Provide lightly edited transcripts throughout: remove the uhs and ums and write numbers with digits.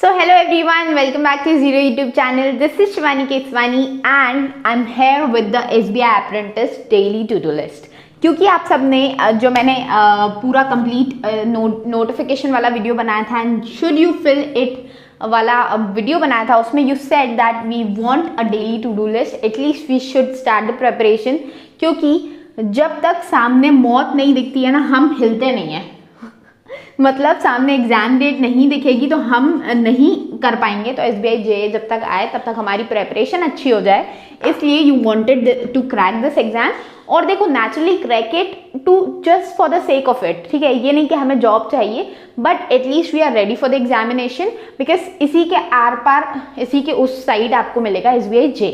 So hello everyone, welcome back to Zero YouTube channel. This is Shivani Keswani and I'm here with the SBI Apprentice daily to-do list. क्योंकि आप सब ने जो मैंने पूरा complete notification वाला video बनाया था and should you fill it वाला वीडियो बनाया था, उसमें you said that we want a daily to do list, at least we should start the preparation. क्योंकि जब तक सामने मौत नहीं दिखती है ना, हम हिलते नहीं हैं. मतलब सामने एग्जाम डेट नहीं दिखेगी तो हम नहीं कर पाएंगे. तो SBI JA जब तक आए तब तक हमारी प्रेपरेशन अच्छी हो जाए, इसलिए you wanted to crack this exam. और देखो, naturally crack it to just for the sake of it. ठीक है, ये नहीं कि हमें जॉब चाहिए, but at least we are ready for the examination, because इसी के आर पार, इसी के उस साइड आपको मिलेगा SBI JA.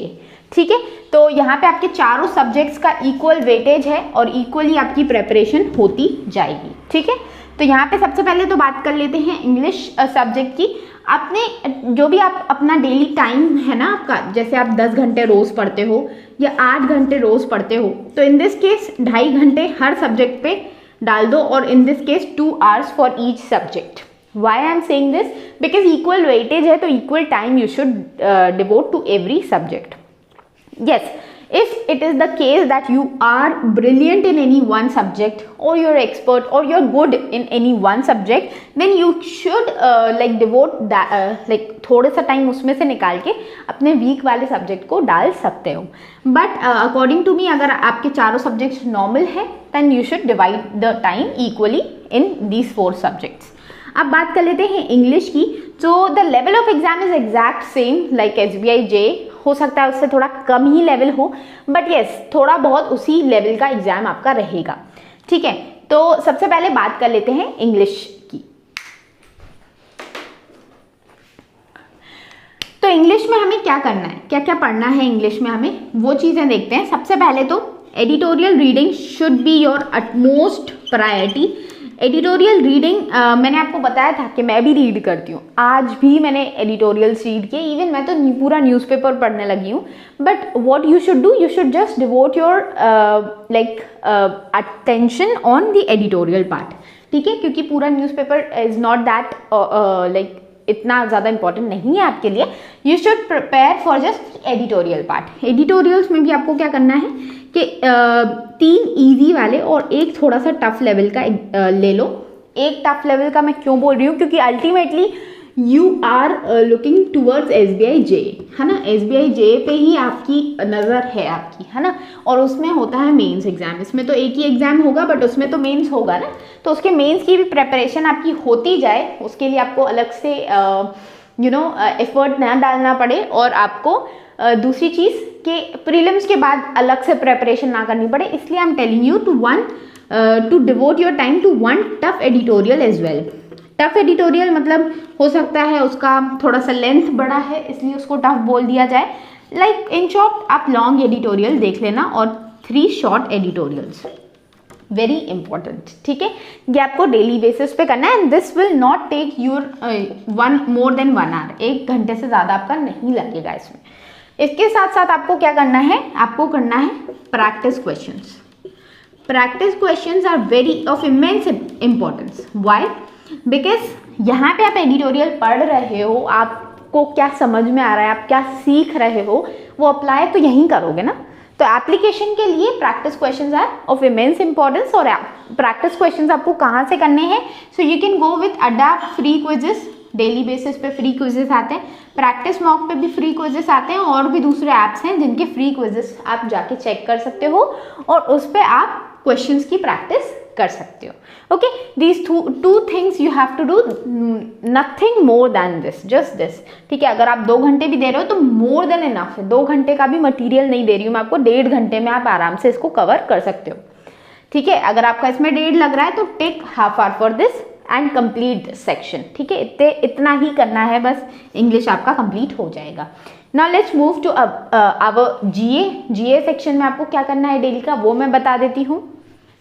ठीक है, तो यहाँ पे आपके चारों सब्जेक्ट्स का इक्वल वेटेज है और इक्वली आपकी प्रेपरेशन होती जाएगी. ठीक है, तो यहाँ पे सबसे पहले तो बात कर लेते हैं इंग्लिश सब्जेक्ट की. आपने जो भी आप अपना डेली टाइम है ना आपका, जैसे आप 10 घंटे रोज पढ़ते हो या 8 घंटे रोज पढ़ते हो, तो इन दिस केस 2.5 घंटे हर सब्जेक्ट पे डाल दो, और in this case 2 hours for each subject. Why I am saying this? Because equal weightage है, तो equal time you should devote to every subject. Yes, if it is the case that you are brilliant in any one subject, or you're expert, or you're good in any one subject, then you should devote that थोड़े सा time उसमें से निकाल के अपने week वाले subject को डाल सकते हो. बट अकॉर्डिंग टू मी, अगर आपके चारों सब्जेक्ट्स नॉर्मल है, then you should divide the time equally in these 4 subjects. अब बात कर लेते हैं इंग्लिश की. तो the level of exam is exact same like SBI JA. हो सकता है उससे थोड़ा कम ही लेवल हो, बट येस, थोड़ा बहुत उसी लेवल का एग्जाम आपका रहेगा. ठीक है, तो सबसे पहले बात कर लेते हैं इंग्लिश की. तो इंग्लिश में हमें क्या करना है, क्या क्या पढ़ना है इंग्लिश में हमें, वो चीजें देखते हैं. सबसे पहले तो editorial reading should be your utmost priority. Editorial reading मैंने आपको बताया था कि मैं भी रीड करती हूँ. आज भी मैंने एडिटोरियल्स रीड किए, इवन मैं तो पूरा न्यूज़पेपर पढ़ने लगी हूँ. But what you should do, you should just devote your attention on the editorial part. ठीक है, क्योंकि पूरा न्यूज़पेपर इज नॉट दैट इतना ज़्यादा इंपॉर्टेंट नहीं है आपके लिए. You should prepare for just editorial part. Editorials में भी आपको क्या करना है कि 3 इजी वाले और एक थोड़ा सा टफ लेवल का ले लो. एक टफ लेवल का मैं क्यों बोल रही हूँ, क्योंकि ultimately you are looking towards SBI JA, है ना. SBI JA पे ही आपकी नज़र है आपकी, है ना. और उसमें होता है मेंस एग्जाम. इसमें तो एक ही एग्जाम होगा, बट उसमें तो मेंस होगा ना. तो उसके मेंस की भी प्रेपरेशन आपकी होती जाए, उसके लिए आपको अलग से एफर्ट ना डालना पड़े, और आपको दूसरी चीज़ के प्रीलिम्स के बाद अलग से प्रेपरेशन ना करनी पड़े. इसलिए I am telling you to devote your time to one tough editorial as well. Tough editorial मतलब हो सकता है उसका थोड़ा सा लेंथ बड़ा है, इसलिए उसको टफ बोल दिया जाए. लाइक इन शॉर्ट, आप लॉन्ग एडिटोरियल देख लेना और 3 शॉर्ट एडिटोरियल्स, वेरी इंपॉर्टेंट. ठीक है, ये आपको डेली बेसिस पे करना है, and this will not take your more than 1 hour. 1 घंटे से ज़्यादा आपका नहीं लगेगा इसमें. इसके साथ साथ आपको क्या करना है, आपको करना है practice questions. Practice questions are very of immense importance. Why? Because यहाँ पे आप एडिटोरियल पढ़ रहे हो, आपको क्या समझ में आ रहा है, आप क्या सीख रहे हो, वो अप्लाई तो यहीं करोगे ना. तो एप्लीकेशन के लिए practice questions are of immense importance. और प्रैक्टिस क्वेश्चंस आपको कहाँ से करने हैं? So you can go with adapt free quizzes. Daily basis पे फ्री क्विजेस आते हैं, प्रैक्टिस मॉक पे भी फ्री क्विजेस आते हैं, और भी दूसरे ऐप्स हैं जिनके फ्री क्विजेस आप जाके चेक कर सकते हो, और उस पर आप क्वेश्चंस की प्रैक्टिस कर सकते हो. Okay, these 2 things you have to do, nothing more than this, just this. ठीक है, अगर आप 2 घंटे भी दे रहे हो तो मोर देन इनफ है. 2 घंटे का भी मटेरियल नहीं दे रही हूँ मैं आपको, 1.5 घंटे में आप आराम से इसको कवर कर सकते हो. ठीक है, अगर आपका इसमें 1.5 लग रहा है तो take half hour for this and complete this section. ठीक है, इतना ही करना है बस, इंग्लिश आपका कंप्लीट हो जाएगा. Now let's move to our GA section में आपको क्या करना है डेली का, वो मैं बता देती हूँ.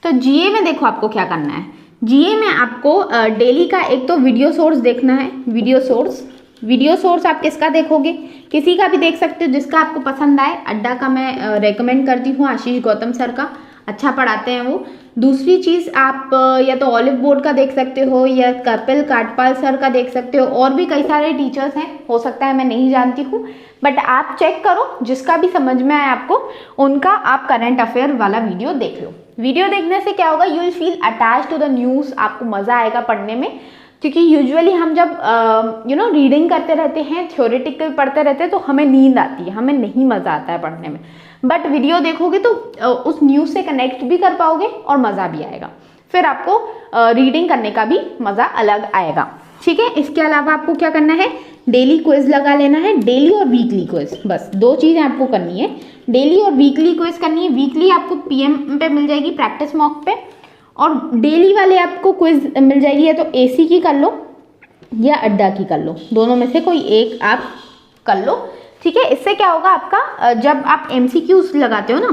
तो GA में देखो आपको क्या करना है. GA में आपको डेली का एक तो वीडियो सोर्स देखना है. वीडियो सोर्स आप किसका देखोगे? किसी का भी देख सकते हो जिसका आपको पसंद आए. अड्डा का मैं रेकमेंड करती हूँ, आशीष गौतम सर का. अच्छा पढ़ाते हैं वो। दूसरी चीज़ आप या तो ऑलिव बोर्ड का देख सकते हो या कपिल काटपाल सर का देख सकते हो, और भी कई सारे टीचर्स हैं, हो सकता है मैं नहीं जानती हूँ, बट आप चेक करो, जिसका भी समझ में आए आपको उनका आप करंट अफेयर वाला वीडियो देख लो। वीडियो देखने से क्या होगा, you will feel attach to the news, आपको मज़ा आएगा पढ़ने में, क्योंकि यूजुअली हम जब रीडिंग करते रहते हैं, थ्योरेटिकल पढ़ते रहते हैं, तो हमें नींद आती है, हमें नहीं मज़ा आता है पढ़ने में। बट वीडियो देखोगे तो उस न्यूज़ से कनेक्ट भी कर पाओगे और मज़ा भी आएगा, फिर आपको रीडिंग करने का भी मज़ा अलग आएगा। ठीक है, इसके अलावा आपको क्या करना है, डेली क्विज लगा लेना है, डेली और वीकली क्विज, बस 2 चीज़ें आपको करनी है, डेली और वीकली क्विज करनी है। वीकली आपको PM पे मिल जाएगी, प्रैक्टिस मॉक पे, और डेली वाले आपको क्विज मिल जाएगी या तो AC की कर लो या अड्डा की कर लो, दोनों में से कोई एक आप कर लो। ठीक है, इससे क्या होगा आपका, जब आप MCQs लगाते हो ना,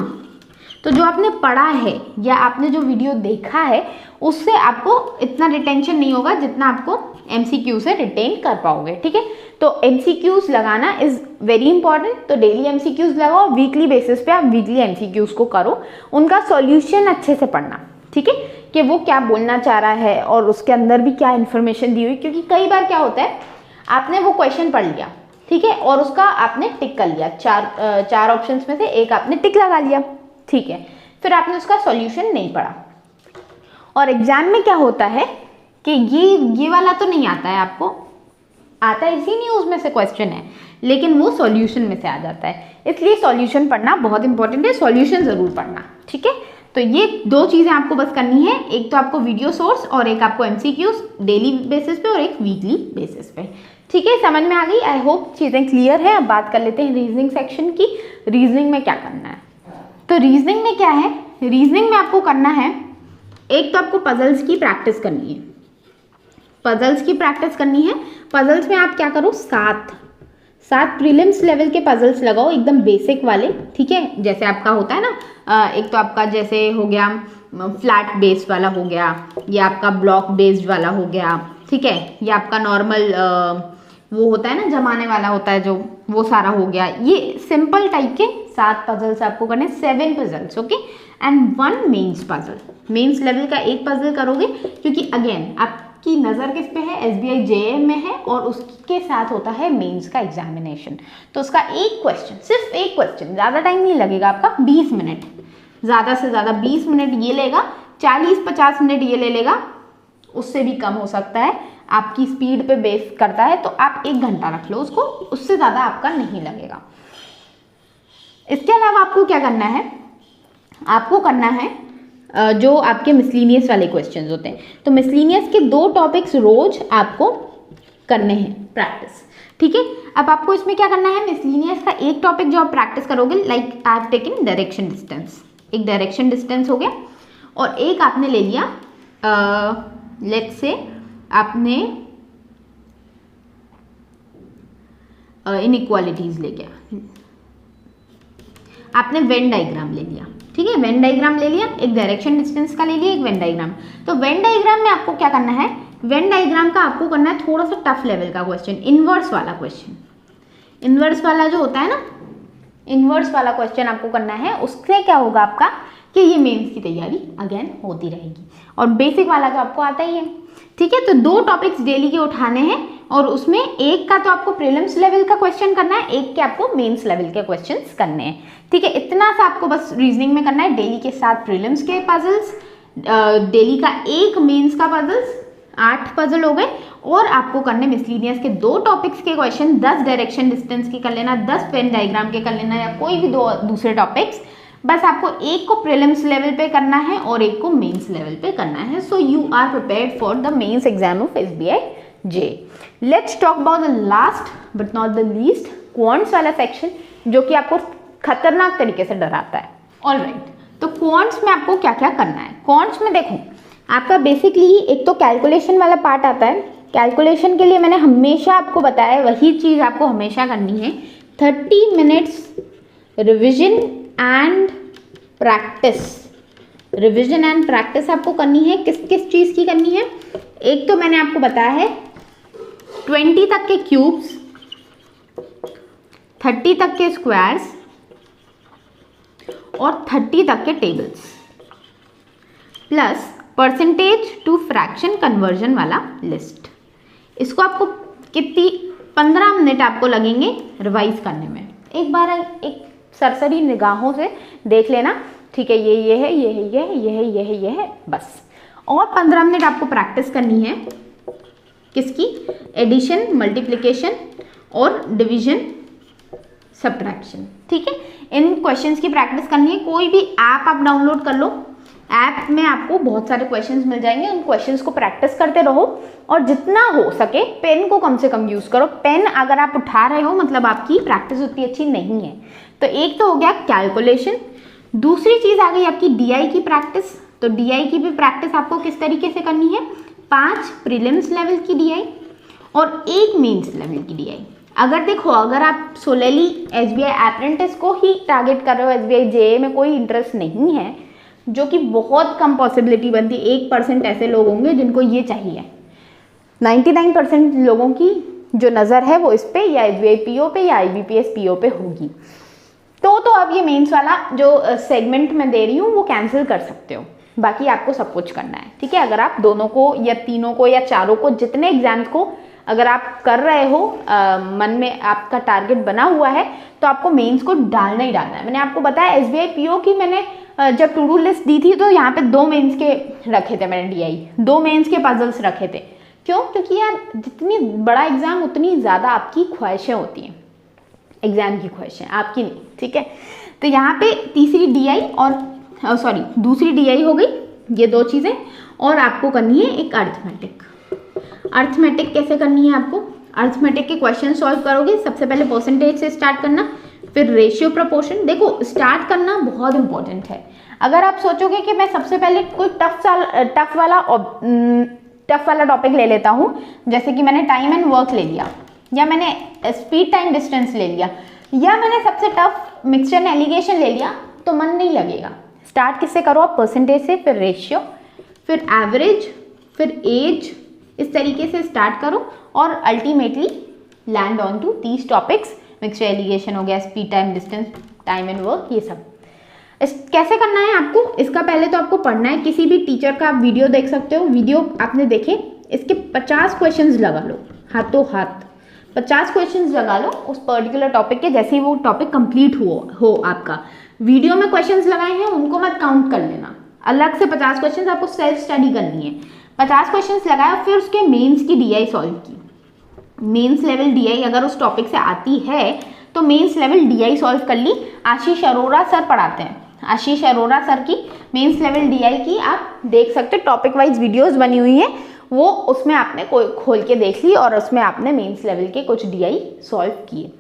तो जो आपने पढ़ा है या आपने जो वीडियो देखा है उससे आपको इतना रिटेंशन नहीं होगा जितना आपको MCQ से रिटेन कर पाओगे। ठीक है, तो MCQs लगाना इज़ वेरी इंपॉर्टेंट, तो डेली MCQs लगाओ, वीकली बेसिस पे आप वीकली MCQs को करो, उनका सॉल्यूशन अच्छे से पढ़ना। ठीक है, कि वो क्या बोलना चाह रहा है और उसके अंदर भी क्या इन्फॉर्मेशन दी हुई, क्योंकि कई बार क्या होता है, आपने वो क्वेश्चन पढ़ लिया, ठीक है, और उसका आपने टिक कर लिया, चार ऑप्शंस में से एक आपने टिक लगा लिया, ठीक है, फिर आपने उसका सॉल्यूशन नहीं पढ़ा। और एग्जाम में क्या होता है कि ये वाला तो नहीं आता है, आपको आता है, इसी न्यूज़ में से क्वेश्चन है, लेकिन वो सॉल्यूशन में से आ जाता है, इसलिए सॉल्यूशन पढ़ना बहुत इंपॉर्टेंट है, सॉल्यूशन ज़रूर पढ़ना। ठीक है, तो ये 2 चीज़ें आपको बस करनी है, एक तो आपको वीडियो सोर्स और एक आपको MCQs डेली बेसिस पे और एक वीकली बेसिस पे। ठीक है, समझ में आ गई, आई होप चीज़ें क्लियर है। अब बात कर लेते हैं रीजनिंग सेक्शन की। रीजनिंग में क्या करना है, तो रीजनिंग में क्या है, रीजनिंग में आपको करना है, एक तो आपको पजल्स की प्रैक्टिस करनी है, पजल्स की प्रैक्टिस करनी है। पजल्स में आप क्या करो, 7 प्रीलिम्स लेवल के पजल्स लगाओ, एकदम बेसिक वाले। ठीक है, जैसे आपका होता है ना, एक तो आपका जैसे हो गया फ्लैट बेस्ड वाला हो गया, या आपका ब्लॉक बेस्ड वाला हो गया, ठीक है, या आपका नॉर्मल वो होता है ना, जमाने वाला होता है जो, वो सारा हो गया। ये सिंपल टाइप के 7 पजल्स आपको करने, 7 puzzles, okay, and 1 mains puzzle. Mains level का एक पजल करोगे, क्योंकि अगेन आपकी नज़र किस पे है, SBI JAM में है, और उसके साथ होता है मेंस का एग्जामिनेशन। तो उसका एक क्वेश्चन, सिर्फ एक क्वेश्चन, ज़्यादा टाइम नहीं लगेगा आपका, 20 मिनट, ज़्यादा से ज़्यादा 20 मिनट ये लेगा, 40-50 मिनट ये ले लेगा, उससे भी कम हो सकता है, आपकी स्पीड पे बेस करता है, तो आप 1 घंटा रख लो उसको, उससे ज़्यादा आपका नहीं लगेगा। इसके अलावा आपको क्या करना है, आपको करना है जो आपके मिसलिनियस वाले क्वेश्चंस होते हैं, तो मिसलिनियस के 2 टॉपिक्स रोज आपको करने हैं प्रैक्टिस। ठीक है, अब आपको इसमें क्या करना है, मिसलिनियस का एक टॉपिक जो आप प्रैक्टिस करोगे, like I have taken direction distance, एक डायरेक्शन डिस्टेंस हो गया, और एक आपने ले लिया लेट्स से आपने इनइक्वालिटीज ले गया, आपने वेन डायग्राम ले लिया। ठीक है, वेन डायग्राम ले लिया, एक डायरेक्शन डिस्टेंस का ले लिया, एक वेन डायग्राम। तो वेन डायग्राम में आपको क्या करना है, वेन डायग्राम का आपको करना है थोड़ा सा टफ लेवल का क्वेश्चन, इनवर्स वाला क्वेश्चन। इनवर्स वाला जो होता है ना, इनवर्स वाला क्वेश्चन आपको करना है। उससे क्या होगा आपका कि ये मेंस की तैयारी अगेन होती रहेगी, और बेसिक वाला तो आपको आता ही है। ठीक है, तो 2 टॉपिक्स डेली के उठाने हैं, और उसमें एक का तो आपको प्रीलिम्स लेवल का क्वेश्चन करना है, एक के आपको मेंस लेवल के क्वेश्चंस करने हैं। ठीक है, इतना सा आपको बस रीजनिंग में करना है। डेली के 7 प्रीलिम्स के पजल्स, डेली का 1 मेंस का पजल्स, 8 पजल हो गए, और आपको करने मिसलिनियस के 2 टॉपिक्स के क्वेश्चन, 10 डायरेक्शन डिस्टेंस के कर लेना, 10 वेन डायग्राम के कर लेना, या कोई भी 2 दूसरे टॉपिक्स। बस आपको एक को प्रीलिम्स लेवल पे करना है और एक को मेंस लेवल पे करना है। So you are prepared for the mains exam of SBI JAM। Let's talk about the last but not the least, quants वाला सेक्शन, जो कि आपको खतरनाक तरीके से डराता है। ऑलराइट, तो क्वांट्स में आपको क्या क्या करना है। क्वांट्स में देखो, आपका बेसिकली एक तो कैलकुलेशन वाला पार्ट आता है। कैलकुलेशन के लिए मैंने हमेशा आपको बताया, वही चीज़ आपको हमेशा करनी है, 30 minutes revision and practice. Revision and practice आपको करनी है, किस किस चीज़ की करनी है। एक तो मैंने आपको बताया है 20 तक के क्यूब्स, 30 तक के स्क्वायर्स और 30 तक के tables. Plus percentage to fraction conversion वाला लिस्ट। इसको आपको कितनी 15 मिनट आपको लगेंगे रिवाइज करने में। एक बार एक सरसरी निगाहों से देख लेना, ठीक है, ये है, ये है, ये है, ये है, ये है, ये है, बस। और 15 मिनट आपको प्रैक्टिस करनी है किसकी? एडिशन, मल्टीप्लिकेशन और डिवीजन, सब्ट्रैक्शन, ठीक है। इन क्वेश्चंस की प्रैक्टिस करनी है। कोई भी ऐप आप डाउनलोड कर लो, ऐप में आपको बहुत सारे क्वेश्चंस मिल जाएंगे, उन क्वेश्चंस को प्रैक्टिस करते रहो और जितना हो सके पेन को कम से कम यूज करो। पेन अगर आप उठा रहे हो मतलब आपकी प्रैक्टिस उतनी अच्छी नहीं है। तो एक तो हो गया कैलकुलेशन, दूसरी चीज आ गई आपकी डीआई की प्रैक्टिस। तो डीआई की भी प्रैक्टिस आपको किस तरीके से करनी है? 5 प्रीलिम्स लेवल की डीआई और 1 मेंस लेवल की डीआई। अगर देखो, अगर आप सोलेली एसबीआई अप्रेंटिस को ही टारगेट कर रहे हो, एसबीआई जेए में कोई इंटरेस्ट नहीं है, जो कि बहुत कम पॉसिबिलिटी बनती है, 1% ऐसे लोग होंगे जिनको ये चाहिए। 99% लोगों की जो नज़र है वो इस पे या एसबीआई पीओ पे या आईबीपीएस पीओ पे होगी। तो अब ये मेंस वाला जो सेगमेंट मैं दे रही हूँ वो कैंसिल कर सकते हो, बाकी आपको सब कुछ करना है, ठीक है। अगर आप दोनों को या तीनों को या चारों को, जितने एग्जाम्स को अगर आप कर रहे हो, मन में आपका टारगेट बना हुआ है, तो आपको मेंस को डालना ही डालना है। मैंने आपको बताया एसबीआई पीओ की मैंने जब टू डू लिस्ट दी थी तो यहाँ पे 2 मेंस के रखे थे मैंने, डीआई 2 मेंस के पजल्स रखे थे। क्यों? क्योंकि यार जितनी बड़ा एग्जाम उतनी ज़्यादा आपकी ख्वाहिशें होती हैं, एग्जाम की ख्वाहिशें, आपकी नहीं, ठीक है। तो यहाँ पे तीसरी डीआई और दूसरी डीआई हो गई, ये 2 चीज़ें। और आपको करनी है एक अर्थमेटिक। अर्थमेटिक कैसे करनी है आपको? अर्थमेटिक के क्वेश्चन सॉल्व करोगे, सबसे पहले परसेंटेज से स्टार्ट करना, फिर रेशियो प्रोपोर्शन। देखो, स्टार्ट करना बहुत इंपॉर्टेंट है। अगर आप सोचोगे कि मैं सबसे पहले कोई टफ वाला टॉपिक ले लेता हूँ, जैसे कि मैंने टाइम एंड वर्क ले लिया, या मैंने स्पीड टाइम डिस्टेंस ले लिया, या मैंने सबसे टफ मिक्सचर एंड एलिगेशन ले लिया, तो मन नहीं लगेगा। स्टार्ट किससे करो आप? परसेंटेज से, फिर रेशियो, फिर एवरेज, फिर एज, इस तरीके से स्टार्ट करो और ultimately land on to 30 topics. Mixture alligation हो गया, speed time distance, time and work, ये सब। कैसे करना है आपको? इसका पहले तो आपको पढ़ना है, किसी भी टीचर का आप वीडियो देख सकते हो। वीडियो आपने देखे, इसके 50 क्वेश्चंस लगा लो, हाथों हाथ 50 क्वेश्चंस लगा लो उस पर्टिकुलर टॉपिक के। जैसे ही वो टॉपिक कंप्लीट हो आपका, वीडियो में क्वेश्चंस लगाए हैं उनको मत काउंट कर लेना, अलग से 50 क्वेश्चंस आपको सेल्फ स्टडी करनी है। 50 क्वेश्चंस लगाया, फिर उसके मेंस की डीआई सॉल्व की। मेंस लेवल डीआई अगर उस टॉपिक से आती है तो मेंस लेवल डीआई सॉल्व कर ली। आशीष अरोरा सर पढ़ाते हैं, आशीष अरोरा सर की मेंस लेवल डीआई की आप देख सकते हो, टॉपिक वाइज वीडियोस बनी हुई हैं, वो उसमें आपने कोई खोल के देख ली और उसमें आपने मेंस लेवल के कुछ डीआई सॉल्व किए।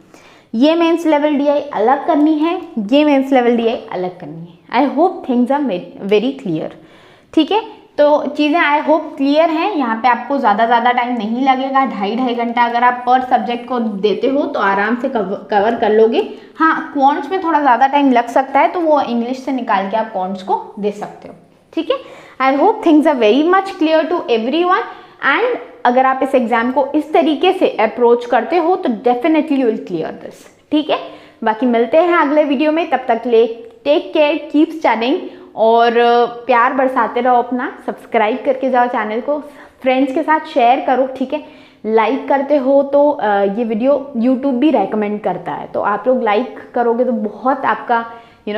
ये मेंस लेवल डीआई अलग करनी है, ये मेंस लेवल डीआई अलग करनी है। I hope things are very clear, ठीक है। तो चीज़ें आई होप क्लियर हैं। यहाँ पे आपको ज़्यादा टाइम नहीं लगेगा, 2.5 घंटा अगर आप पर सब्जेक्ट को देते हो तो आराम से कवर कर लोगे। हाँ, क्वांट्स में थोड़ा ज़्यादा टाइम लग सकता है, तो वो इंग्लिश से निकाल के आप क्वांट्स को दे सकते हो, ठीक है। I hope things are very much clear to everyone, and अगर आप इस एग्जाम को इस तरीके से अप्रोच करते हो तो definitely you will clear this, ठीक है। बाकी मिलते हैं अगले वीडियो में, तब तक ले टेक केयर, कीप स्टडिंग और प्यार बरसाते रहो अपना। सब्सक्राइब करके जाओ चैनल को, फ्रेंड्स के साथ शेयर करो, ठीक है। लाइक करते हो तो ये वीडियो यूट्यूब भी रेकमेंड करता है, तो आप लोग लाइक करोगे तो बहुत आपका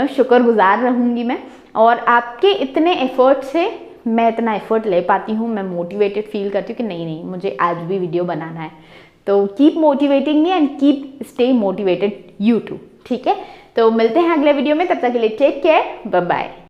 शुक्रगुजार रहूँगी मैं। और आपके इतने एफर्ट से मैं इतना एफर्ट ले पाती हूँ, मैं मोटिवेटेड फील करती हूँ कि नहीं मुझे आज भी वीडियो बनाना है। तो keep motivating me and keep stay motivated you too, ठीक है। तो मिलते हैं अगले वीडियो में, तब तक के लिए टेक केयर, बाय बाय।